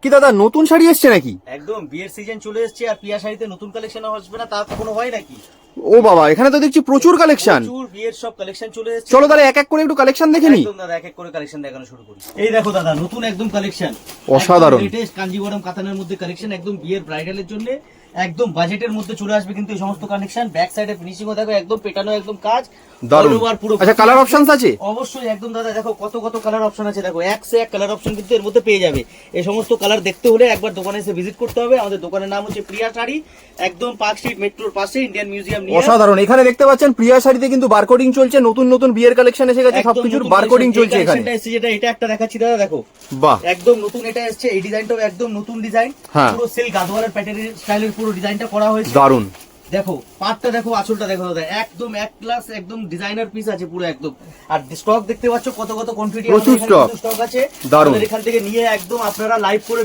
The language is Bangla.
কি দাদা নতুন শাড়ি এসছে নাকি? একদম বিয়ের সিজন চলে এসেছে আর পিয়া শাড়িতে নতুন কালেকশন আসবে না তা কখনো হয় নাকি? ও বাবা, এখানে তো দেখছি প্রচুর কালেকশন। প্রচুর বিয়ের সব কালেকশন চলে এসেছে। চলো তাহলে এক এক করে একটু কালেকশন দেখে নি। একদম দাদা এক এক করে কালেকশন দেখানো শুরু করি। এই দেখো দাদা নতুন একদম কালেকশন, অসাধারণ। লেটেস্ট কাঞ্জিবরম কাতানের মধ্যে কালেকশন, একদম বিয়ের ব্রাইডালের জন্য একদম বাজেটের মধ্যে চলে আসবে কিন্তু এই সমস্ত কালেকশন। ব্যাক সাইডে ফিনিশিংও দেখো একদম পেটানো একদম কাজ, দারুণ। all over পুরো। আচ্ছা কালার অপশনস আছে? অবশ্যই একদম দাদা দেখো কত কত কালার অপশন আছে, দেখো এক সে এক কালার অপশন কিন্তু এর মধ্যে পেয়ে যাবে। এই সমস্ত কালার দেখতে হলে একবার দোকানে এসে ভিজিট করতে হবে। আমাদের দোকানের নাম হচ্ছে প্রিয়া শাড়ি, একদম পার্ক স্ট্রিট মেট্রোর পাশে ইন্ডিয়ান মিউজিয়াম নিয়ে। অসাধারণ। এখানে দেখতে পাচ্ছেন প্রিয়া শাড়িতে কিন্তু বারকোডিং চলছে, নতুন নতুন বিয়ের কালেকশন এসে গেছে, সবকিছুর বারকোডিং চলছে এখানে। যেটা এটা একটা দেখাচ্ছি দাদা, দেখো বাহ একদম নতুন এটা এসেছে। এই ডিজাইনটাও একদম নতুন ডিজাইন, হ্যাঁ। পুরো সিল্ক গাদওয়ালের প্যাটার্নের স্টাইলের পুরো ডিজাইনটা করা হয়েছে। দারুণ। দেখো পাটটা দেখো, আঁচলটা দেখো দাদা, একদম এক ক্লাস একদম ডিজাইনার পিস আছে পুরো একদম। আর স্টক দেখতে পাচ্ছ কত কত কোয়ান্টিটি, প্রচুর স্টক আছে। দারুণ। এখান থেকে নিয়ে একদম আপনারা লাইভ করে